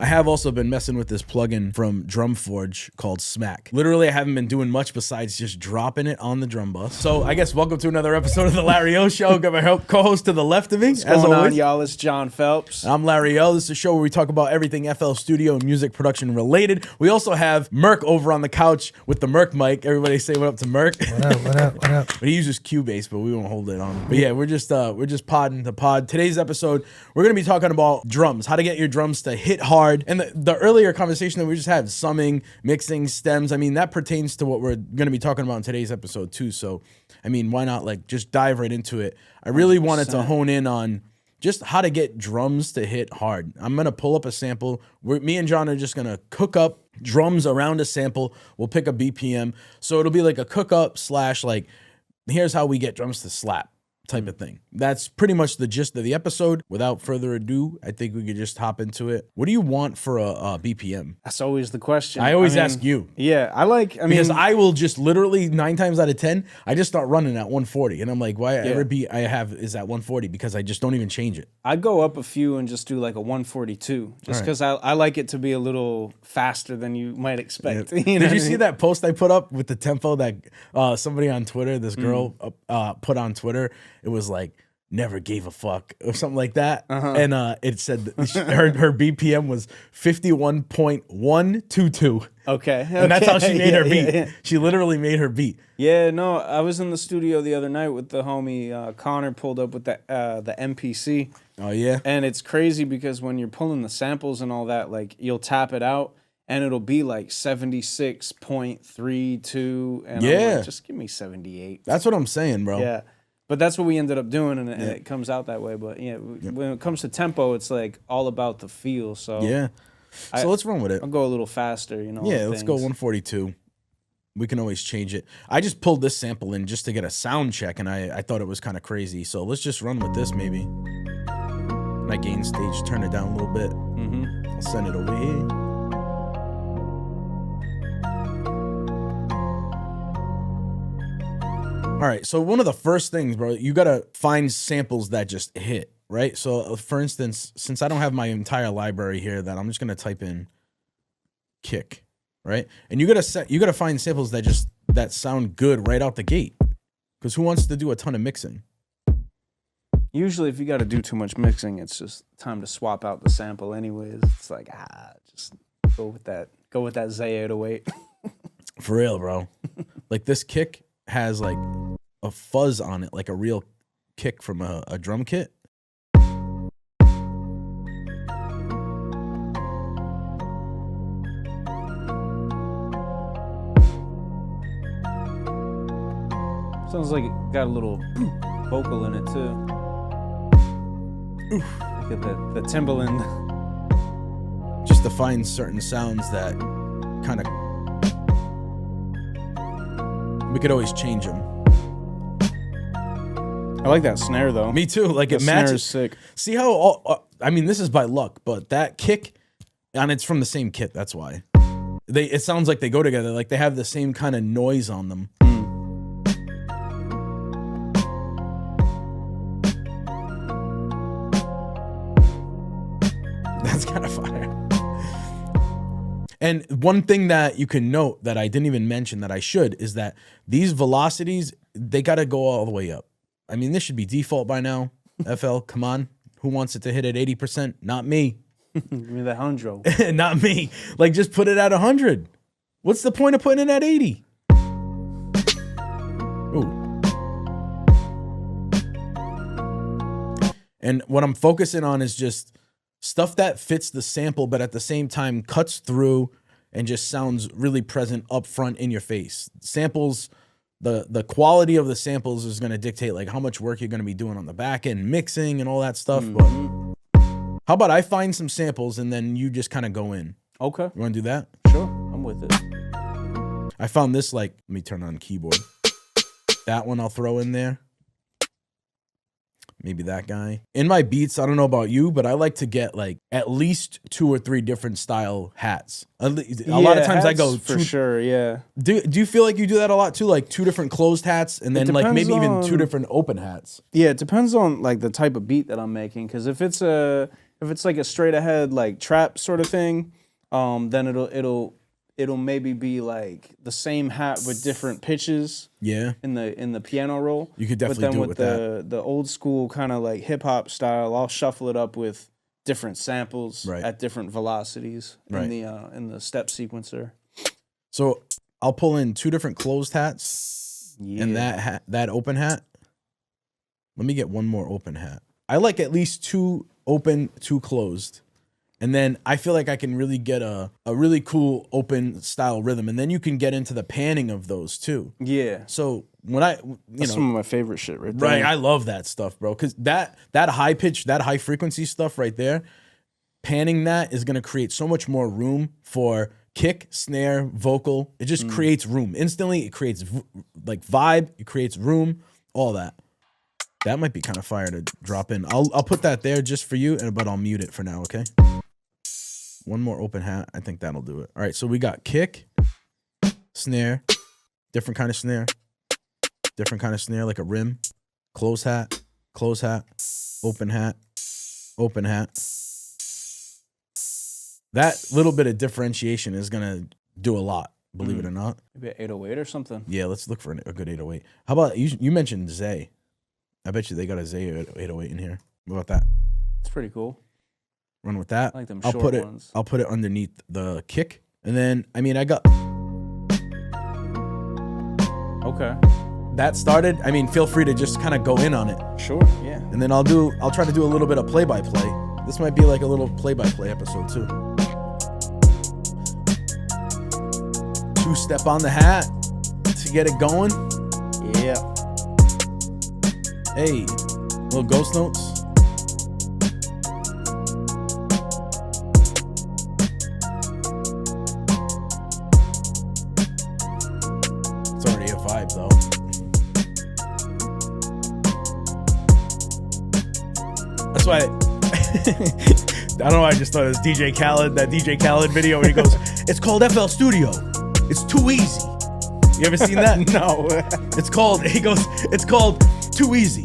I have also been messing with this plugin from DrumForge called Smack. Literally, I haven't been doing much besides just dropping it on the drum bus. So I guess welcome to another episode of the Larry Ohh Show. Got my co-host to the left of me. What's going on, y'all? It's John Phelps. I'm Larry Ohh. This is a show where we talk about everything FL studio and music production related. We also have Merc over on the couch with the Merc mic. Everybody say what up to Merc. What up, what up, what up? But he uses Cubase, but we won't hold it on. But yeah, we're just podding the pod. Today's episode, we're gonna be talking about drums, how to get your drums to hit hard. And the earlier conversation that we just had, summing, mixing, stems, I mean, that pertains to what we're gonna be talking about in today's episode too. So, I mean, why not like just dive right into it? I really wanted to hone in on just how to get drums to hit hard. I'm gonna pull up a sample. Me and John are just gonna cook up drums around a sample. We'll pick a BPM. So it'll be like a cook up / like, here's how we get drums to slap type of thing. That's pretty much the gist of the episode. Without further ado, I think we could just hop into it. What do you want for a BPM? That's always the question. I always ask you. Yeah, Because I will just literally 9 times out of 10, I just start running at 140. And I'm like, why every beat I have is at 140 because I just don't even change it. I go up a few and just do like a 142 just because I like it to be a little faster than you might expect. Yeah. Did you see that post I put up with the tempo that somebody on Twitter, this girl put on Twitter? It was like, never gave a fuck or something like that. And it said her BPM was 51.122. Okay. And that's how she made her beat. Yeah. She literally made her beat. Yeah, no, I was in the studio the other night with the homie Connor, pulled up with the MPC. Oh, yeah? And it's crazy because when you're pulling the samples and all that, like, you'll tap it out and it'll be like 76.32. And I'm like, just give me 78. That's what I'm saying, bro. Yeah. But that's what we ended up doing, and it comes out that way. But yeah, when it comes to tempo, it's like all about the feel. So yeah, let's run with it. I'll go a little faster, you know. Yeah, let's go 142. We can always change it. I just pulled this sample in just to get a sound check, and I thought it was kind of crazy. So let's just run with this maybe. My gain stage, turn it down a little bit. I'll send it over here. All right, so one of the first things, bro, you gotta find samples that just hit, right? So for instance, since I don't have my entire library here, that I'm just gonna type in kick, right? And you gotta find samples that sound good right out the gate. Because who wants to do a ton of mixing? Usually if you gotta do too much mixing, it's just time to swap out the sample anyways. It's like, just go with that Z808. For real, bro. Like this kick has like a fuzz on it, like a real kick from a drum kit. Sounds like it got a little vocal in it too. Look at the Timbaland. Just to find certain sounds that kind of, we could always change them. I like that snare though. Me too. Like it matches. Snare is sick. See how I mean, this is by luck, but that kick, and it's from the same kit. That's why it sounds like they go together. Like they have the same kind of noise on them. That's kind of fire. And one thing that you can note that I didn't even mention that I should is that these velocities, they got to go all the way up. I mean, this should be default by now. FL, come on. Who wants it to hit at 80%? Not me. Give me the 100. Not me. Like, just put it at 100. What's the point of putting it at 80? Ooh. And what I'm focusing on is just stuff that fits the sample, but at the same time cuts through and just sounds really present up front in your face. Samples, the quality of the samples is going to dictate like how much work you're going to be doing on the back end, mixing and all that stuff. But how about I find some samples and then you just kind of go in? Okay. You want to do that? Sure, I'm with it. I found this, like, let me turn on keyboard. That one I'll throw in there. Maybe that guy. In my beats, I don't know about you, but I like to get like at least 2 or 3 different style hats. A lot of times I go for sure, yeah. Do you feel like you do that a lot too? Like 2 different closed hats and then like maybe even 2 different open hats? Yeah, it depends on like the type of beat that I'm making. Because if it's a if it's like a straight ahead like trap sort of thing, then it'll maybe be like the same hat with different pitches. Yeah. In the piano roll. You could definitely do it with the old school kind of like hip hop style, I'll shuffle it up with different samples at different velocities in the step sequencer. So I'll pull in 2 different closed hats and that open hat. Let me get one more open hat. I like at least 2 open, 2 closed. And then I feel like I can really get a really cool open style rhythm. And then you can get into the panning of those too. Yeah. So when that's some of my favorite shit right there. Right. I love that stuff, bro. Cause that high pitch, that high frequency stuff right there, panning that is going to create so much more room for kick, snare, vocal. It just creates room. Instantly, it creates like vibe. It creates room, all that. That might be kind of fire to drop in. I'll put that there just for you, but I'll mute it for now, okay? One more open hat. I think that'll do it. All right, so we got kick, snare, different kind of snare, like a rim, close hat, open hat, open hat. That little bit of differentiation is going to do a lot, believe it or not. Maybe an 808 or something. Yeah, let's look for a good 808. How about, you mentioned Zay. I bet you they got a Zay 808 in here. What about that? It's pretty cool. Run with that. I like them short ones. I'll put it underneath the kick. And then, I mean, I got... Okay. That started. I mean, feel free to just kind of go in on it. Sure, yeah. And then I'll try to do a little bit of play-by-play. This might be like a little play-by-play episode too. 2-step on the hat to get it going. Yeah. Hey, little ghost notes. It's already a vibe though. That's why I don't know why I just thought it was DJ Khaled, that DJ Khaled video where he goes, it's called FL Studio. It's too easy. You ever seen that? No. It's called Too Easy.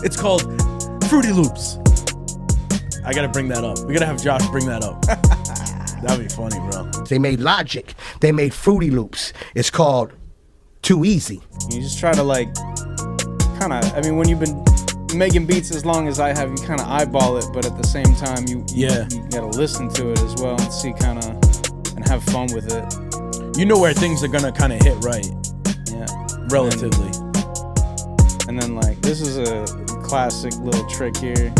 It's called Fruity Loops. I gotta bring that up. We gotta have Josh bring that up. That'd be funny, bro. They made Logic. They made Fruity Loops. It's called Too Easy. You just try to like, kind of, I mean, when you've been making beats as long as I have, you kind of eyeball it, but at the same time, you gotta listen to it as well and see kind of, and have fun with it. You know where things are gonna kind of hit right. Yeah. Relatively. And then like, this is a classic little trick here.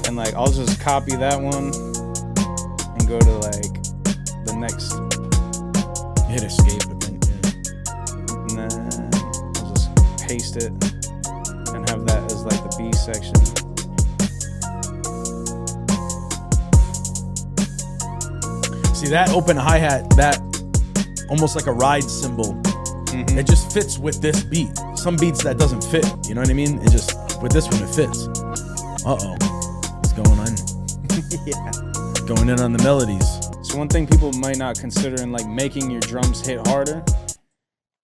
And like, I'll just copy that one and go to like the next. Hit escape, I think. Yeah. And then I'll just paste it and have that as like the B section. See that open hi-hat, that almost like a ride cymbal. Mm-hmm. It just fits with this beat. Some beats that doesn't fit, you know what I mean? It just, with this one, it fits. Uh-oh. What's going on? Yeah. Going in on the melodies. So one thing people might not consider in like making your drums hit harder,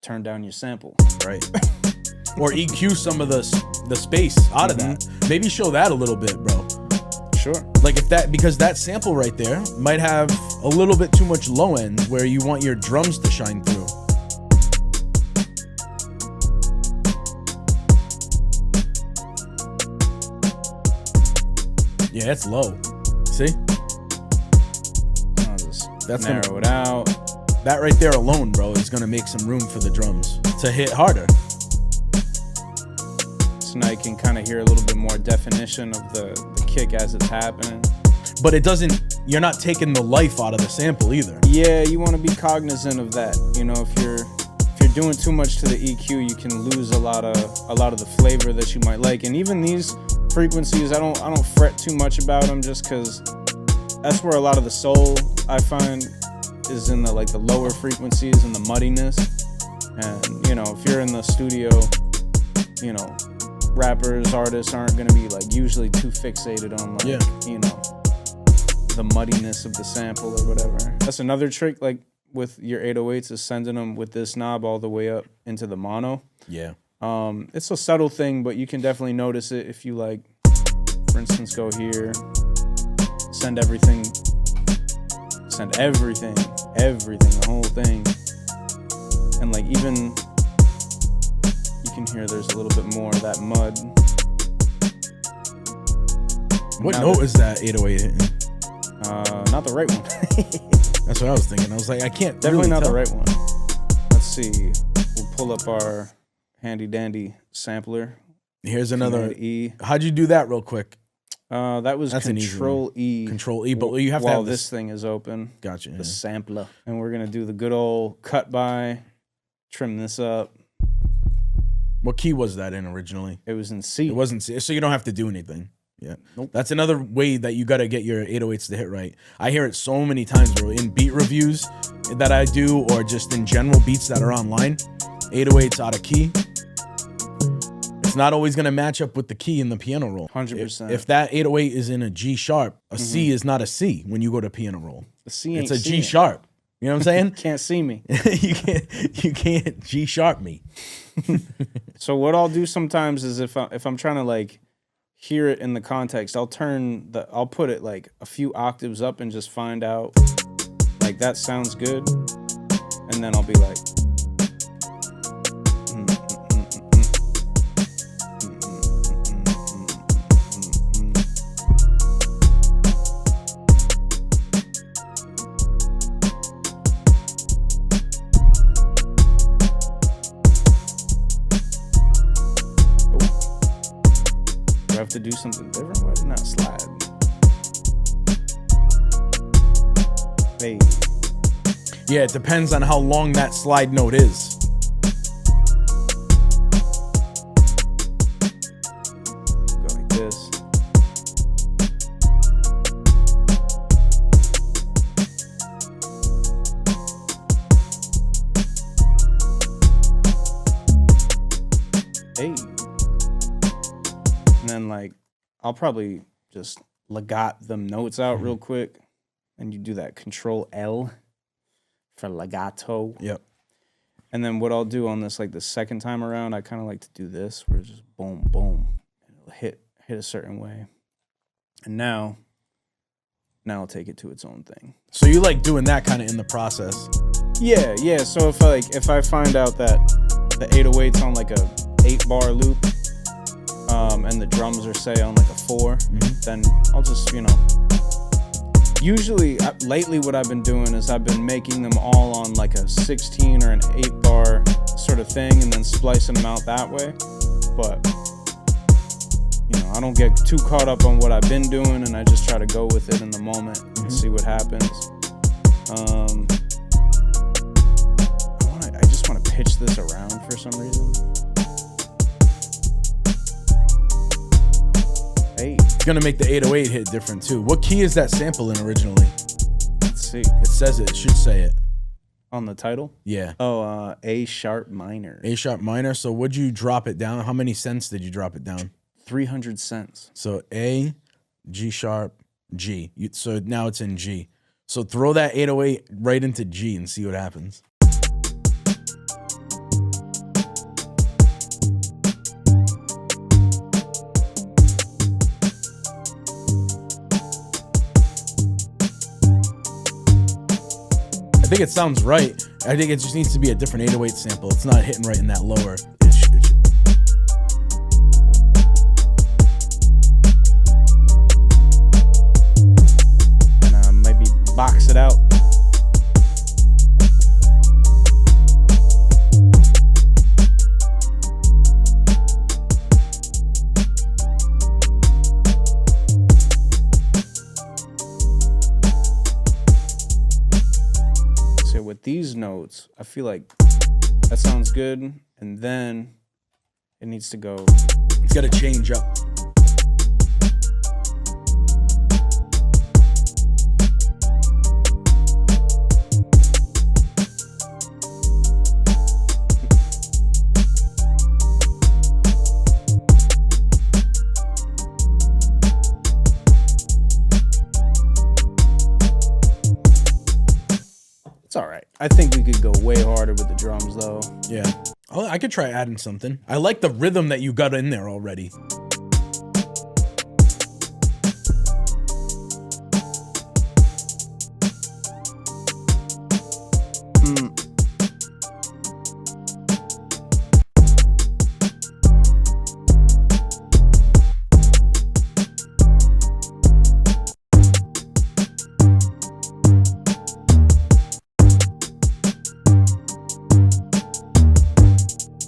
turn down your sample. Right. Or EQ some of the space out of that. Maybe show that a little bit, bro. Sure. Like if that, because that sample right there might have a little bit too much low end where you want your drums to shine through. Yeah, it's low. See? I'll just That's narrow it out. That right there alone, bro, is gonna make some room for the drums to hit harder. So now you can kind of hear a little bit more definition of the kick as it's happening. But it doesn't, you're not taking the life out of the sample either. Yeah, you want to be cognizant of that. You know, if you're doing too much to the EQ, you can lose a lot of the flavor that you might like. And even these frequencies, I don't fret too much about them, just because that's where a lot of the soul I find is in the like the lower frequencies and the muddiness. And you know, if you're in the studio, you know, rappers, artists aren't gonna be like usually too fixated on like, you know, the muddiness of the sample or whatever. That's another trick, like with your 808s, is sending them with this knob all the way up into the mono. Yeah. It's a subtle thing, but you can definitely notice it if you like, for instance, go here, send everything, the whole thing. And like even, you can hear there's a little bit more of that mud. What note is that 808 hitting? Not the right one. That's what I was thinking. I was like, I can't Definitely really not tell. the right one. Let's see. We'll pull up our handy dandy sampler. Here's another. Command E. How'd you do that real quick? That was That's an easy Control E. Control E, but you have to while have this thing is open. Gotcha. The Yeah. sampler. And we're going to do the good old cut by, trim this up. What key was that in originally? It was in C. It wasn't C, so you don't have to do anything. Yeah. Nope. That's another way that you got to get your 808s to hit right. I hear it so many times, bro, in beat reviews that I do, or just in general beats that are online. 808s out of key. It's not always going to match up with the key in the piano roll. 100%. If that 808 is in a G sharp, a C is not a C when you go to piano roll. The C ain't It's a G seeing. sharp. You know what I'm saying? Can't see me. you can't G sharp me. So what I'll do sometimes is if I'm trying to like hear it in the context, I'll put it like a few octaves up and just find out like that sounds good, and then I'll be like, have to do something different. Why did it not slide? Hey. Yeah, it depends on how long that slide note is. Go like this. Hey. And then like, I'll probably just legato them notes out real quick. And you do that Control L for legato. Yep. And then what I'll do on this, like the second time around, I kind of like to do this, where it's just boom, boom, and it'll hit a certain way. And now I'll take it to its own thing. So you like doing that kind of in the process? Yeah. So if I find out that the 808's on like a 8-bar loop, and the drums are say on like a 4, then I'll just, usually lately what I've been doing is I've been making them all on like a 16 or an 8-bar sort of thing and then splicing them out that way. But I don't get too caught up on what I've been doing, and I just try to go with it in the moment and see what happens. I just want to pitch this around for some reason. Hey. It's gonna make the 808 hit different too. What key is that sample in originally? Let's see. It says it. It should say it. On the title? Yeah. Oh, A sharp minor. A sharp minor. So would you drop it down? How many cents did you drop it down? 300 cents. So A, G sharp, G. So now it's in G. So throw that 808 right into G and see what happens. I think it sounds right. I think it just needs to be a different 808 sample. It's not hitting right in that lower. And maybe box it out. With these notes, I feel like that sounds good, and then it needs to go. It's got to change up. It's all right. I think we could go way harder with the drums, though. Yeah. Oh, I could try adding something. I like the rhythm that you got in there already.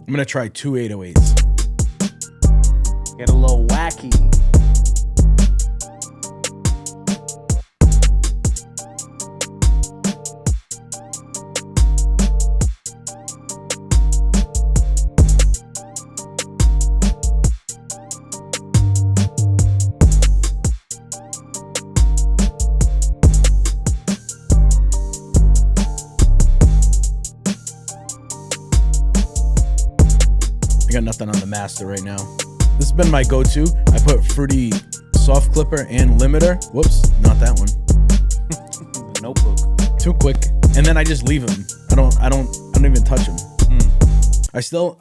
I'm gonna try 2 808s. Get a little wacky. I got nothing on the master right now. This has been my go-to. I put Fruity Soft Clipper and Limiter. Whoops, not that one. The Notebook. Too quick. And then I just leave them. I don't even touch them.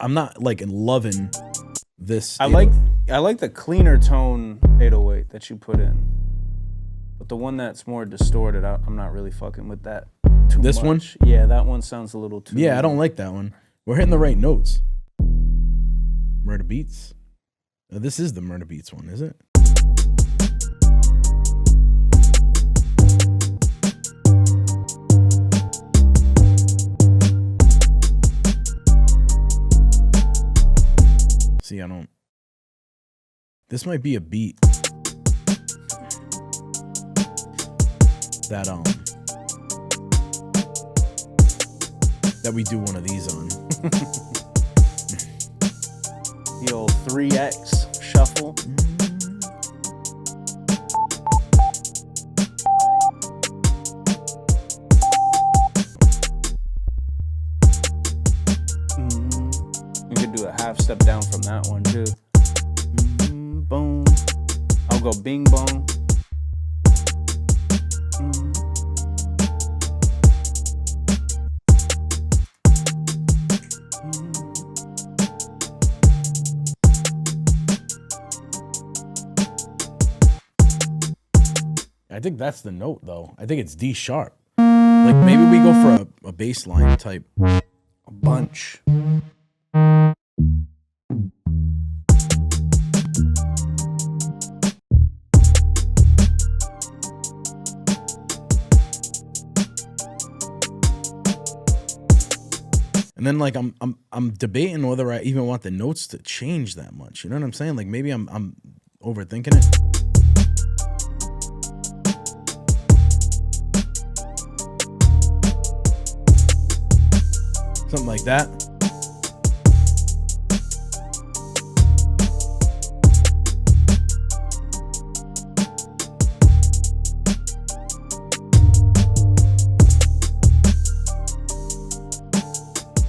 I'm not like loving this. I like the cleaner tone 808 that you put in, but the one that's more distorted, I'm not really fucking with that too much. This one? Yeah, that one sounds a little too. Yeah, I don't like that one. We're hitting the right notes. Murder Beats. This is the Murder Beats one, is it? See, I don't. This might be a beat that we do one of these on. The old 3X shuffle. You could do a half step down from that one too. Boom. I'll go bing bong. I think that's the note, though. I think it's D sharp. Like, maybe we go for a bass line type. A bunch. And then, like, I'm debating whether I even want the notes to change that much. You know what I'm saying? Like, maybe I'm overthinking it. Something like that.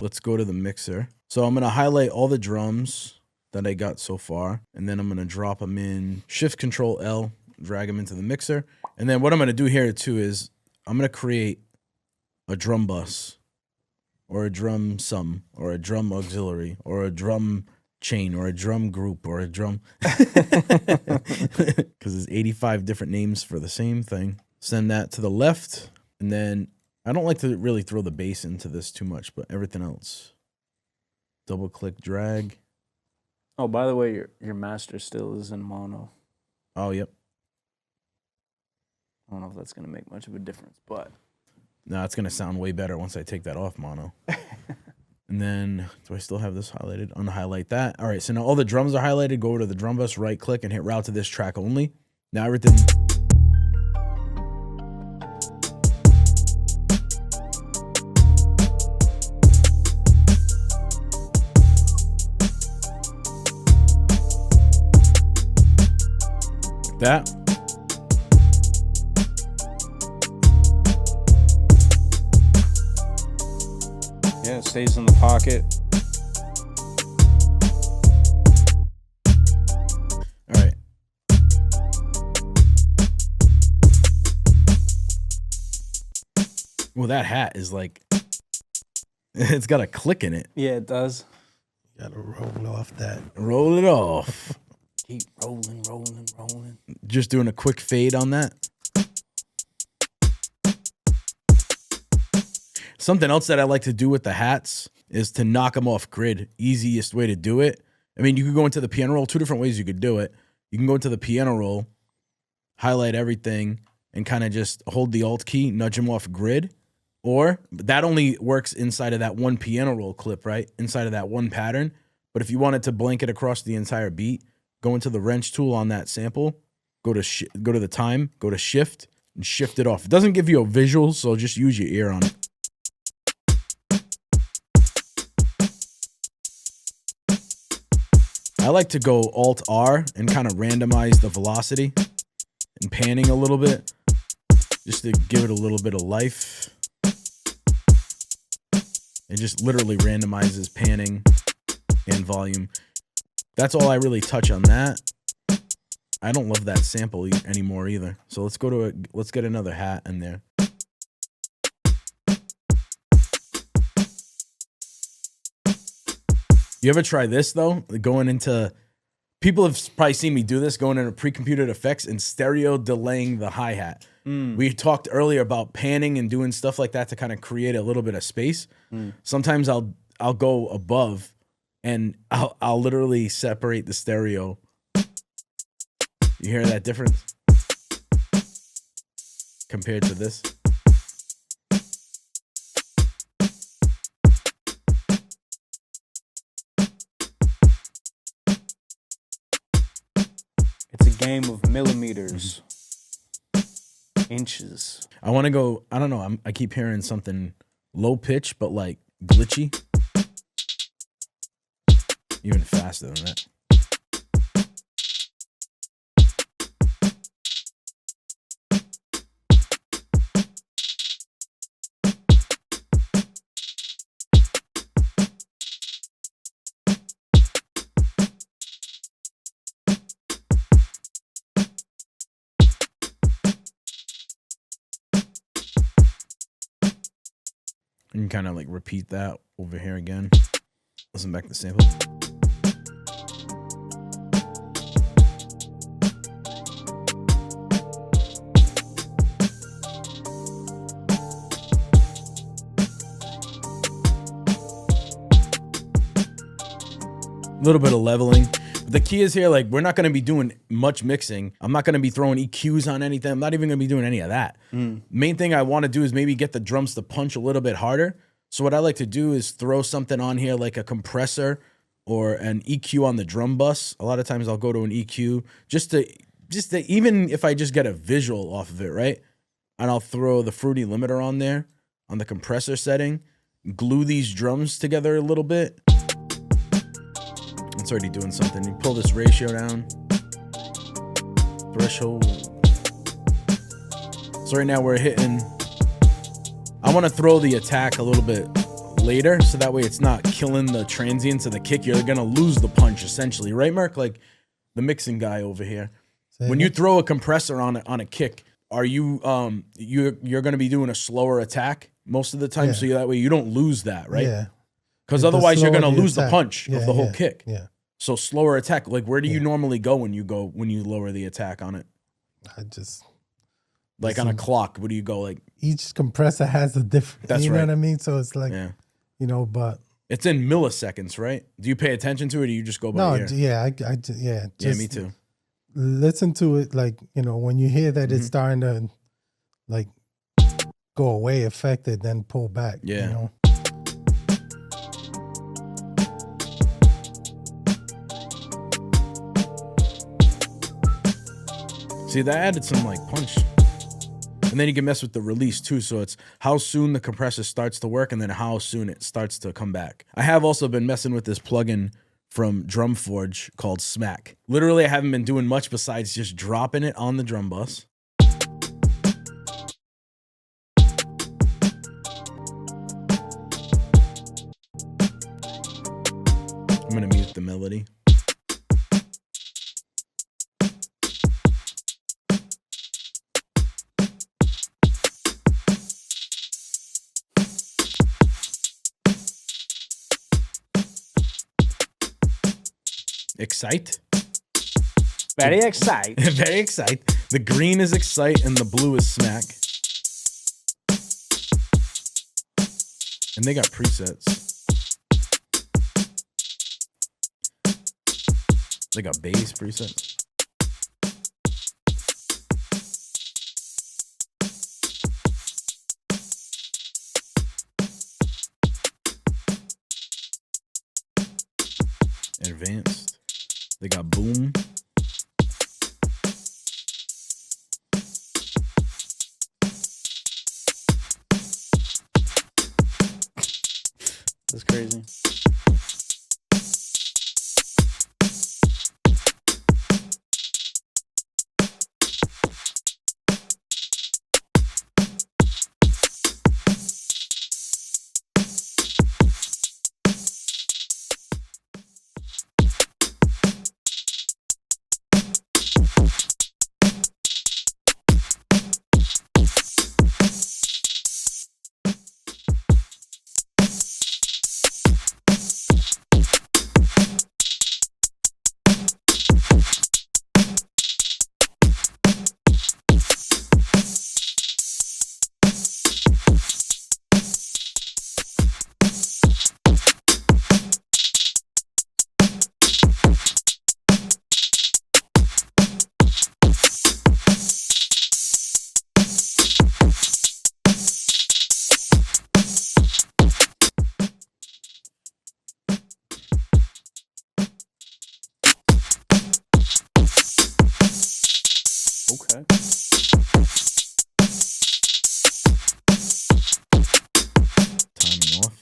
Let's go to the mixer. So I'm going to highlight all the drums that I got so far, and then I'm going to drop them in Shift Control L, drag them into the mixer. And then what I'm going to do here too is I'm going to create a drum bus, or a drum sum, or a drum auxiliary, or a drum chain, or a drum group, or a drum, because there's 85 different names for the same thing. Send that to the left, and then I don't like to really throw the bass into this too much, but everything else. Double click, drag. Oh, by the way, your master still is in mono. Oh, yep. I don't know if that's gonna make much of a difference, but No, it's going to sound way better once I take that off mono. And then, do I still have this highlighted? Unhighlight that. All right, so now all the drums are highlighted. Go over to the drum bus, right click, and hit route to this track only. Now everything... Like that. yeah, it stays in the pocket. All right. Well, that hat is like, it's got a click in it. Yeah, it does. Gotta roll off that. Roll it off. Keep rolling. Just doing a quick fade on that. Something else that I like to do with the hats is to knock them off grid. Easiest way to do it. I mean, you could go into the piano roll. 2 different ways you could do it. You can go into the piano roll, highlight everything, and kind of just hold the Alt key, nudge them off grid. Or that only works inside of that one piano roll clip, right? Inside of that one pattern. But if you wanted to blanket across the entire beat, go into the wrench tool on that sample, go to the time, go to shift, and shift it off. It doesn't give you a visual, so just use your ear on it. I like to go Alt-R and kind of randomize the velocity and panning a little bit, just to give it a little bit of life. It just literally randomizes panning and volume. That's all I really touch on that. I don't love that sample anymore either. So let's get another hat in there. You ever try this though? Going into, people have probably seen me do this, going into pre-computed effects and stereo delaying the hi-hat. We talked earlier about panning and doing stuff like that to kind of create a little bit of space. Sometimes I'll go above and I'll literally separate the stereo. You hear that difference compared to this? It's a game of millimeters, inches. I want to go, I don't know, I keep hearing something low pitch, but like glitchy. Even faster than that. You can kind of like repeat that over here again. Listen back to the sample. A little bit of leveling. The key is here, like, we're not going to be doing much mixing. I'm not going to be throwing EQs on anything. I'm not even going to be doing any of that. Main thing I want to do is maybe get the drums to punch a little bit harder. So what I like to do is throw something on here like a compressor or an EQ on the drum bus. A lot of times I'll go to an EQ just to even if I just get a visual off of it, right? And I'll throw the fruity limiter on there on the compressor setting, glue these drums together a little bit. It's already doing something. You pull this ratio down. Threshold. So right now we're hitting. I want to throw the attack a little bit later, so that way it's not killing the transients of the kick. You're gonna lose the punch essentially, right, Merc? Like the mixing guy over here. When you throw a compressor on a kick, are you you're gonna be doing a slower attack most of the time, so that way you don't lose that, right? Yeah. Because otherwise you're gonna lose the attack. punch of the whole kick. Yeah. So slower attack. Like where do you normally go when you lower the attack on it? I just like on a clock. What do you go like? Each compressor has a different. That's you know right. what I mean? So it's like, you know, but it's in milliseconds, right? Do you pay attention to it, or do you just go by ear? Yeah, Yeah, me too. Listen to it, like, you know, when you hear that it's starting to like go away, affected, then pull back. Yeah. You know? See, that added some like punch. And then you can mess with the release too. So it's how soon the compressor starts to work and then how soon it starts to come back. I have also been messing with this plugin from Drumforge called Smack. Literally, I haven't been doing much besides just dropping it on the drum bus. I'm gonna mute the melody. Excite. Very excited. Very excite. The green is excite and the blue is smack. And they got presets. They got bass presets. Advanced. They got boom. That's crazy. Okay. Timing off.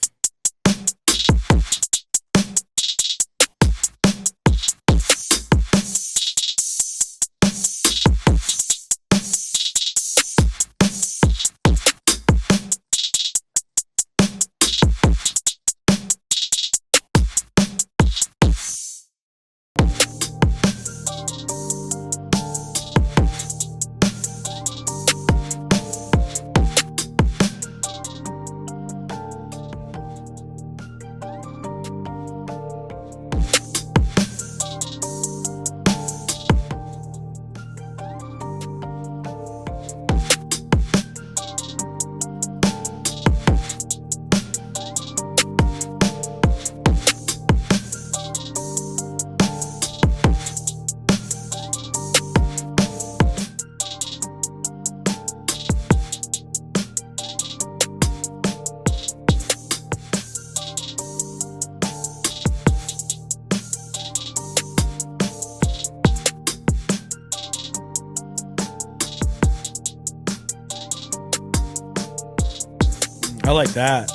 I like that.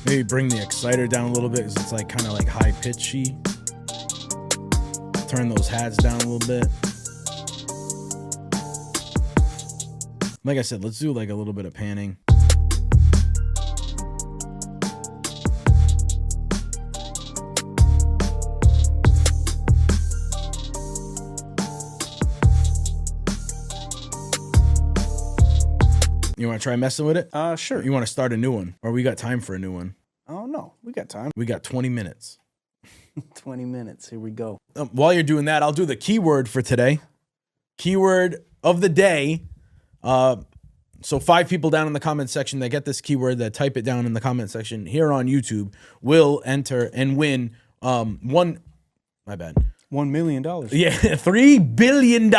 Maybe bring the exciter down a little bit because it's like kind of like high pitchy. Turn those hats down a little bit. Like I said, let's do like a little bit of panning. You want to try messing with it? Sure. You want to start a new one? Or we got time for a new one? Oh, no. We got time. We got 20 minutes. 20 minutes. Here we go. While you're doing that, I'll do the keyword for today. Keyword of the day. So 5 people down in the comment section that get this keyword, that type it down in the comment section here on YouTube, will enter and win $1 million. Yeah, $3 billion.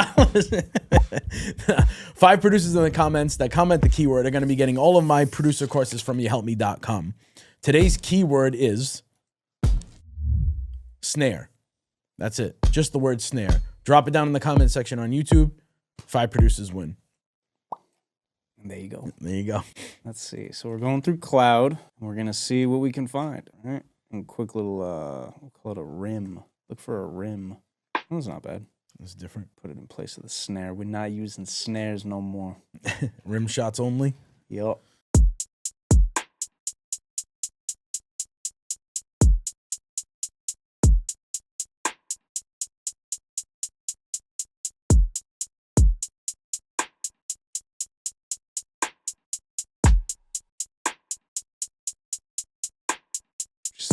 5 producers in the comments that comment the keyword are going to be getting all of my producer courses from youhelpme.com. Today's keyword is snare. That's it. Just the word snare. Drop it down in the comment section on YouTube. 5 producers win. There you go. There you go. Let's see. So we're going through Cloud, and we're going to see what we can find. All right. And quick little, we'll call it a rim. Look for a rim. That was not bad. It's different. Put it in place of the snare. We're not using snares no more. Rim shots only. Yup.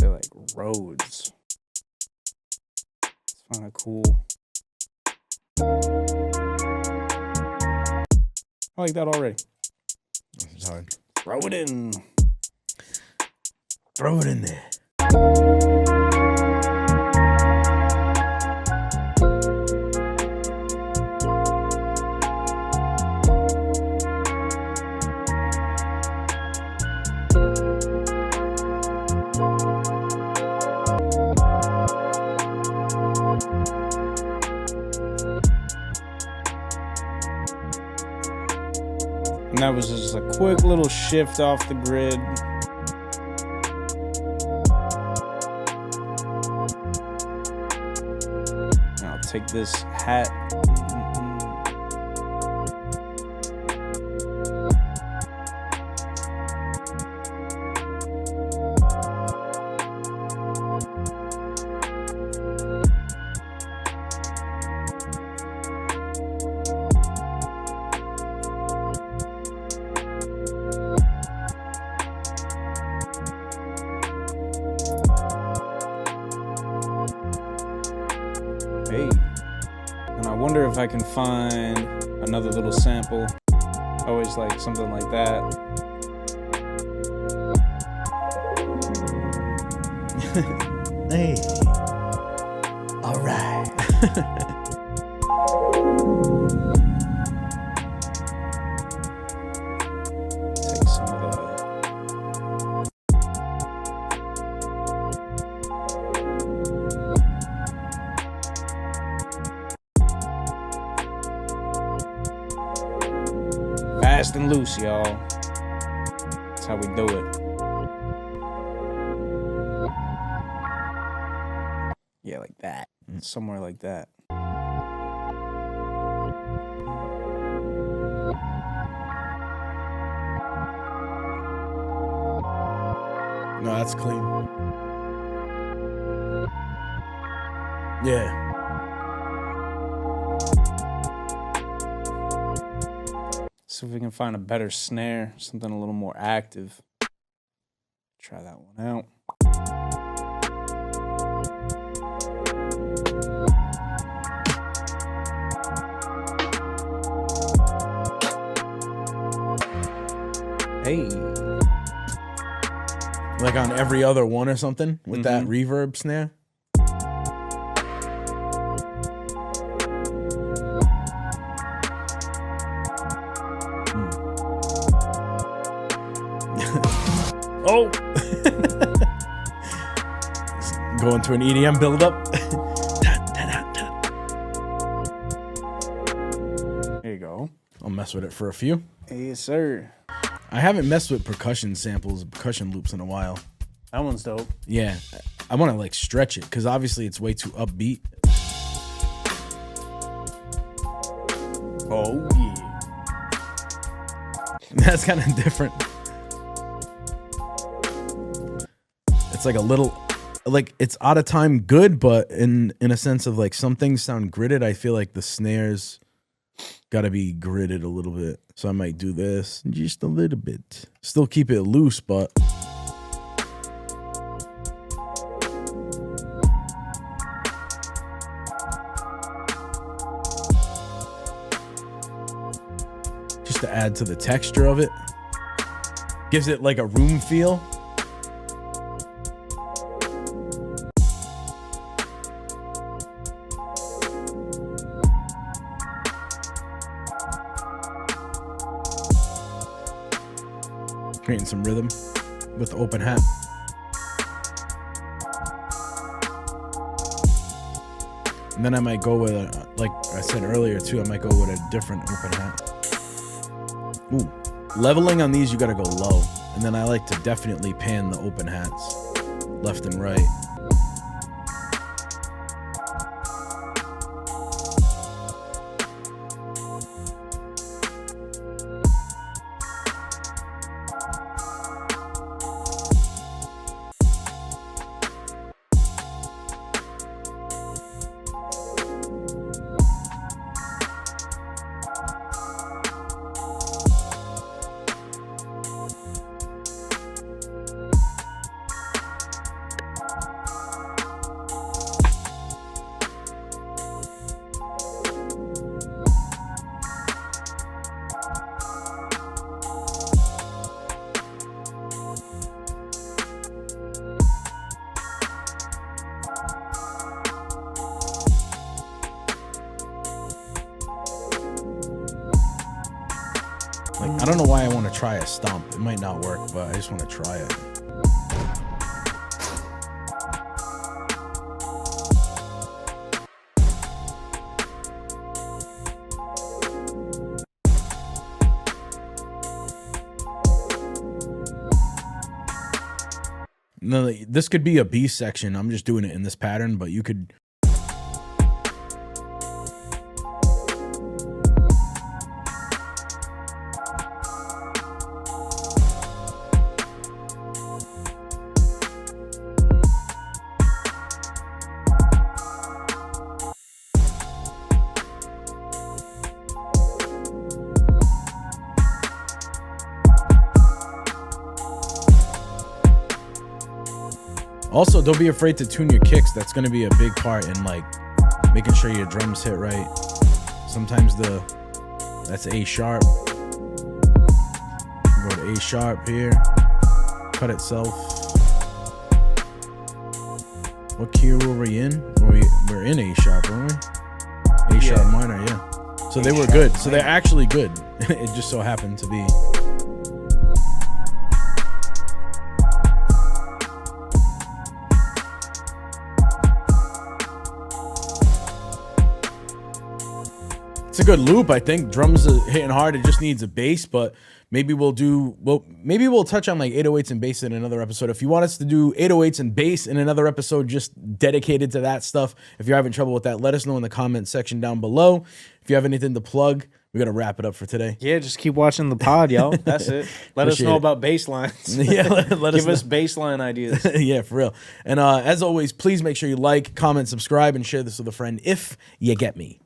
say like Rhodes. It's kind of cool. I like that already. It's hard. Throw it in. Throw it in there. And that was just a quick little shift off the grid. I'll take this hat. Hey, and I wonder if I can find another little sample. Always like something like that. Hey. All right. Take some of the fast and loose, y'all. That's how we do it. Yeah, like that. Somewhere like that. No, that's clean. Yeah. See if we can find a better snare, something a little more active. Try that one out. Hey. Like on every other one or something with that reverb snare. Oh! Going to an EDM buildup. There you go. I'll mess with it for a few. Yes, sir. I haven't messed with percussion samples, percussion loops in a while. That one's dope. Yeah, I want to like stretch it because obviously it's way too upbeat. Oh, yeah. That's kind of different. It's like a little, like it's out of time good, but in a sense of like some things sound gridded. I feel like the snares got to be gridded a little bit. So I might do this just a little bit. Still keep it loose, but just to add to the texture of it. Gives it like a room feel. Creating some rhythm with the open hat. And then I might go with a, like I said earlier too, I might go with a different open hat. Ooh. Leveling on these, you gotta go low. And then I like to definitely pan the open hats left and right. don't know why I want to try a stomp. It might not work, but I just want to try it. No, this could be a B section. I'm just doing it in this pattern, but you could. Also, don't be afraid to tune your kicks. That's going to be a big part in like making sure your drums hit right. Sometimes that's A sharp. Go to A sharp here. Cut itself. What key were we in? We're in A sharp, weren't we? A sharp minor, yeah. So they were good. So they're actually good. It just so happened to be. It's a good loop, I think. Drums are hitting hard. It just needs a bass, but maybe we'll touch on like 808s and bass in another episode. If you want us to do 808s and bass in another episode just dedicated to that stuff, if you're having trouble with that, let us know in the comment section down below. If you have anything to plug, we got to wrap it up for today. Yeah, just keep watching the pod, yo. That's it. Let us know about bass lines. Yeah, let us Give us bass line ideas. Yeah, for real. And as always, please make sure you like, comment, subscribe, and share this with a friend if you get me.